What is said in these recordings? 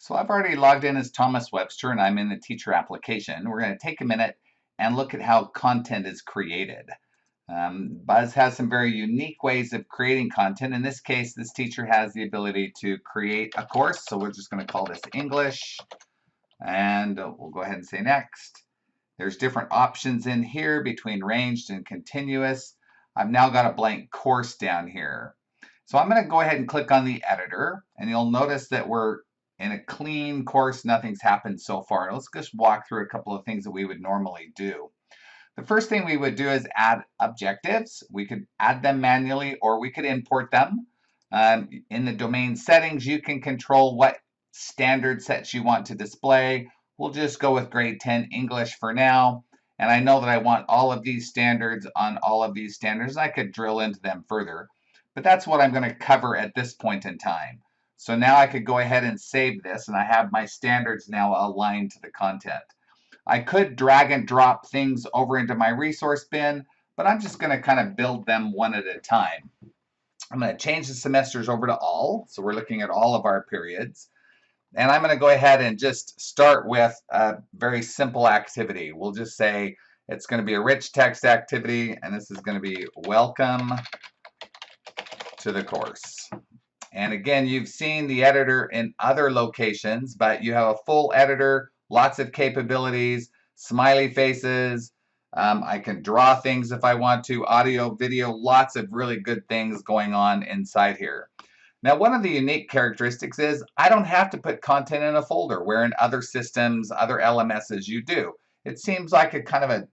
So I've already logged in as Thomas Webster and I'm in the teacher application. We're going to take a minute and look at how content is created. Buzz has some very unique ways of creating content. In this case, this teacher has the ability to create a course. So we're just going to call this English and we'll go ahead and say next. There's different options in here between ranged and continuous. I've now got a blank course down here. So I'm going to go ahead and click on the editor and you'll notice that we're in a clean course. Nothing's happened so far. Let's just walk through a couple of things that we would normally do. The first thing we would do is add objectives. We could add them manually or we could import them. In the domain settings, you can control what standard sets you want to display. We'll just go with grade 10 English for now. And I know that I want all of these standards on all of these standards. I could drill into them further, but that's what I'm going to cover at this point in time. So now I could go ahead and save this, and I have my standards now aligned to the content. I could drag and drop things over into my resource bin, but I'm just going to kind of build them one at a time. I'm going to change the semesters over to all, so we're looking at all of our periods. And I'm going to go ahead and just start with a very simple activity. We'll just say it's going to be a rich text activity, and this is going to be welcome to the course. And again, you've seen the editor in other locations, but you have a full editor, lots of capabilities, smiley faces. I can draw things if I want to, audio, video, lots of really good things going on inside here. Now, one of the unique characteristics is I don't have to put content in a folder, where in other systems, other LMSs, you do. It seems like a kind of a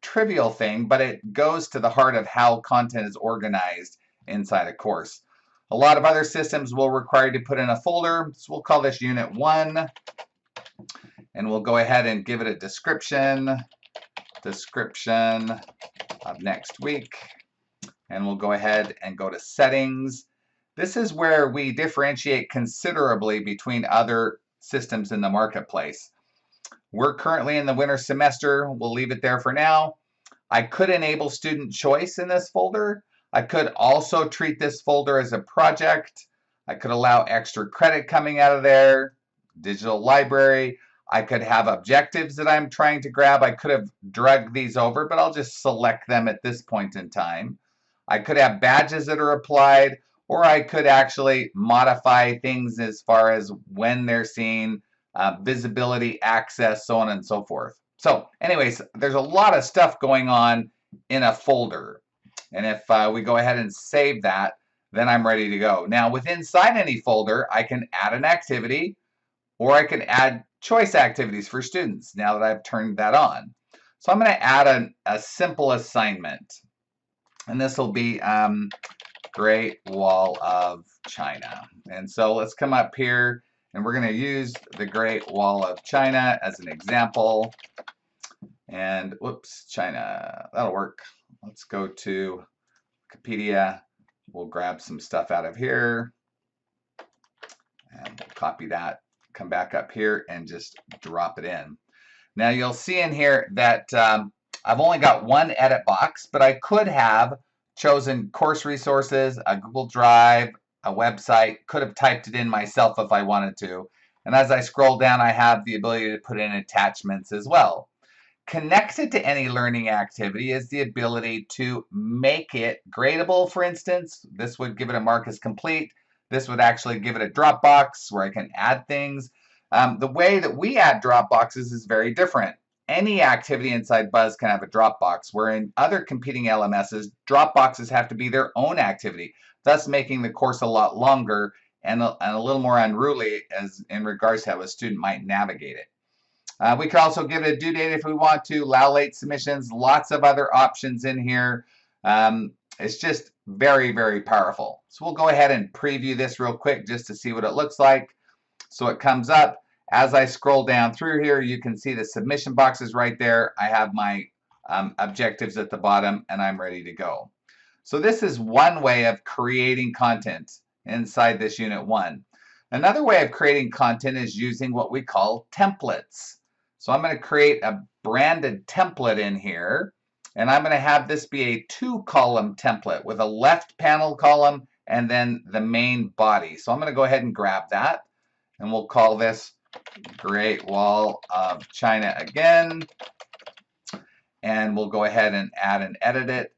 trivial thing, but it goes to the heart of how content is organized inside a course. A lot of other systems will require you to put in a folder, so we'll call this Unit 1, and we'll go ahead and give it a description of next week, and we'll go ahead and go to Settings. This is where we differentiate considerably between other systems in the marketplace. We're currently in the winter semester. We'll leave it there for now. I could enable student choice in this folder. I could also treat this folder as a project. I could allow extra credit coming out of there, digital library. I could have objectives that I'm trying to grab. I could have dragged these over, but I'll just select them at this point in time. I could have badges that are applied, or I could actually modify things as far as when they're seen, visibility, access, so on and so forth. So anyways, there's a lot of stuff going on in a folder. And if we go ahead and save that, then I'm ready to go. Now, inside any folder, I can add an activity, or I can add choice activities for students now that I've turned that on. So I'm going to add a simple assignment. And this will be Great Wall of China. And so let's come up here, and we're going to use the Great Wall of China as an example. And whoops, China, that'll work. Let's go to Wikipedia. We'll grab some stuff out of here and we'll copy that, come back up here and just drop it in. Now you'll see in here that I've only got one edit box, but I could have chosen course resources, a Google Drive, a website, could have typed it in myself if I wanted to. And as I scroll down, I have the ability to put in attachments as well. Connected to any learning activity is the ability to make it gradable, for instance. This would give it a mark as complete. This would actually give it a Dropbox where I can add things. The way that we add Dropboxes is very different. Any activity inside Buzz can have a Dropbox, where in other competing LMSs, Dropboxes have to be their own activity, thus making the course a lot longer and a little more unruly as in regards to how a student might navigate it. We could also give it a due date if we want to, allow late submissions, lots of other options in here. It's just very, very powerful. So we'll go ahead and preview this real quick just to see what it looks like. So it comes up. As I scroll down through here, you can see the submission boxes right there. I have my objectives at the bottom, and I'm ready to go. So this is one way of creating content inside this Unit 1. Another way of creating content is using what we call templates. So I'm going to create a branded template in here, and I'm going to have this be a 2-column template with a left panel column and then the main body. So I'm going to go ahead and grab that, and we'll call this Great Wall of China again. And we'll go ahead and add and edit it.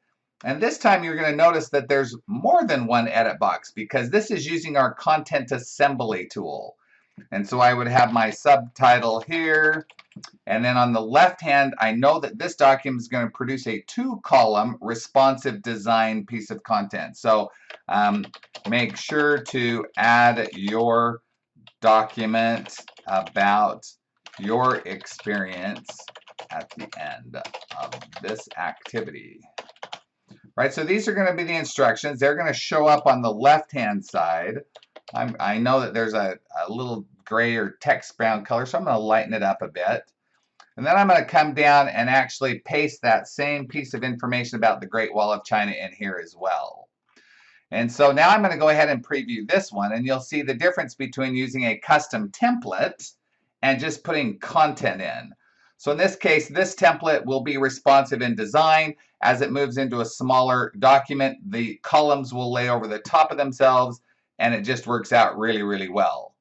And this time you're going to notice that there's more than one edit box because this is using our content assembly tool. And so I would have my subtitle here. And then on the left hand, I know that this document is going to produce a 2-column responsive design piece of content. So make sure to add your document about your experience at the end of this activity. Right, so these are going to be the instructions. They're going to show up on the left-hand side. I know that there's a little gray or text brown color, so I'm going to lighten it up a bit. And then I'm going to come down and actually paste that same piece of information about the Great Wall of China in here as well. And so now I'm going to go ahead and preview this one, and you'll see the difference between using a custom template and just putting content in. So in this case, this template will be responsive in design. As it moves into a smaller document, the columns will lay over the top of themselves, and it just works out really, really well.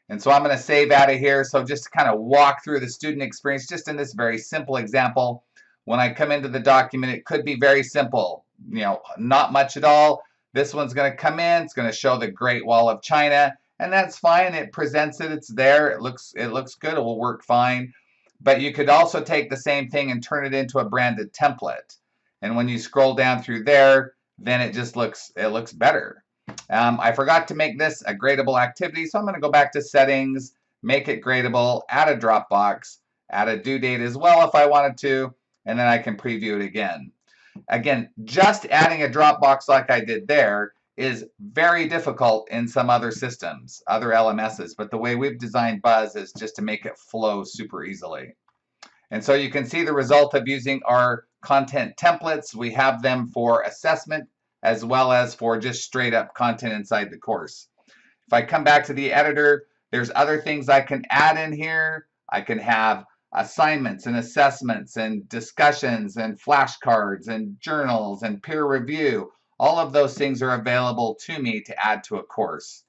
And so I'm going to save out of here. So just to kind of walk through the student experience, just in this very simple example, when I come into the document, it could be very simple, not much at all. This one's going to come in, it's going to show the Great Wall of China, and that's fine. It presents it, it's there, it looks good, it will work fine. But you could also take the same thing and turn it into a branded template. And when you scroll down through there, then it just looks better. I forgot to make this a gradable activity, so I'm going to go back to settings, make it gradable, add a Dropbox, add a due date as well if I wanted to, and then I can preview it again. Again, just adding a Dropbox like I did there is very difficult in some other systems, other LMSs, but the way we've designed Buzz is just to make it flow super easily. And so you can see the result of using our content templates. We have them for assessment as well as for just straight up content inside the course. If I come back to the editor, there's other things I can add in here. I can have assignments and assessments and discussions and flashcards and journals and peer review. All of those things are available to me to add to a course.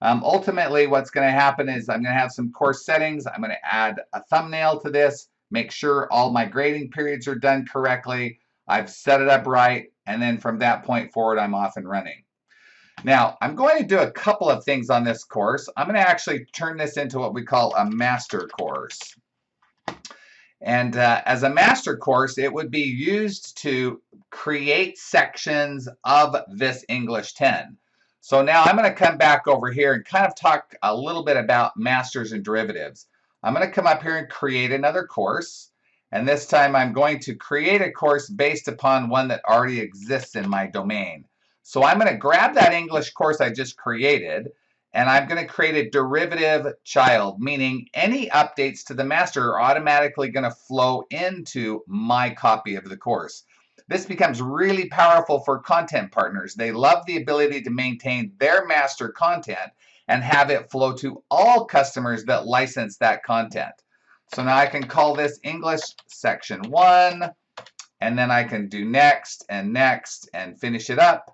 Ultimately, what's going to happen is I'm going to have some course settings. I'm going to add a thumbnail to this, make sure all my grading periods are done correctly. I've set it up right, and then from that point forward, I'm off and running. Now, I'm going to do a couple of things on this course. I'm going to actually turn this into what we call a master course. And as a master course, it would be used to create sections of this English 10. So now I'm going to come back over here and kind of talk a little bit about masters and derivatives. I'm going to come up here and create another course. And this time I'm going to create a course based upon one that already exists in my domain. So I'm going to grab that English course I just created, and I'm going to create a derivative child, meaning any updates to the master are automatically going to flow into my copy of the course. This becomes really powerful for content partners. They love the ability to maintain their master content and have it flow to all customers that license that content. So now I can call this English section 1, and then I can do next and finish it up.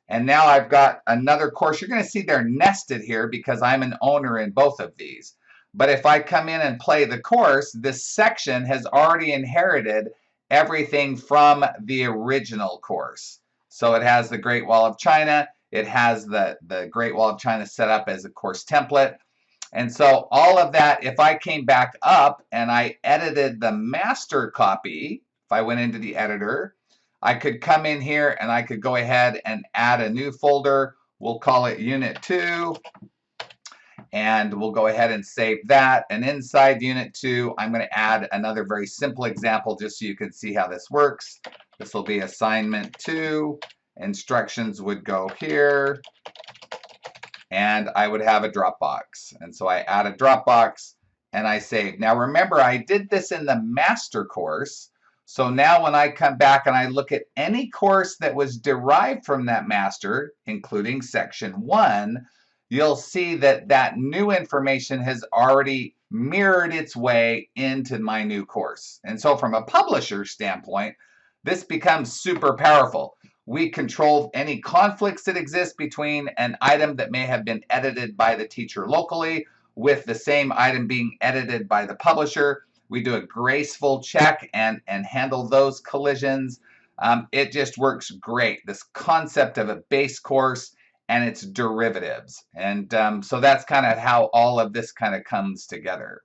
And now I've got another course. You're going to see they're nested here because I'm an owner in both of these. But if I come in and play the course, this section has already inherited everything from the original course. So it has the Great Wall of China. It has the Great Wall of China set up as a course template. And so all of that, if I came back up and I edited the master copy, if I went into the editor, I could come in here and I could go ahead and add a new folder. We'll call it Unit 2. And we'll go ahead and save that. And inside Unit 2, I'm going to add another very simple example just so you can see how this works. This will be Assignment 2. Instructions would go here. And I would have a Dropbox. And so I add a Dropbox and I save. Now remember, I did this in the master course. So now when I come back and I look at any course that was derived from that master, including section 1, you'll see that that new information has already mirrored its way into my new course. And so from a publisher standpoint, this becomes super powerful. We control any conflicts that exist between an item that may have been edited by the teacher locally with the same item being edited by the publisher. We do a graceful check and handle those collisions. It just works great. This concept of a base course and its derivatives. And so that's kind of how all of this kind of comes together.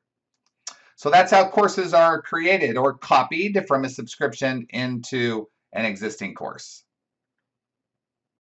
So that's how courses are created or copied from a subscription into an existing course.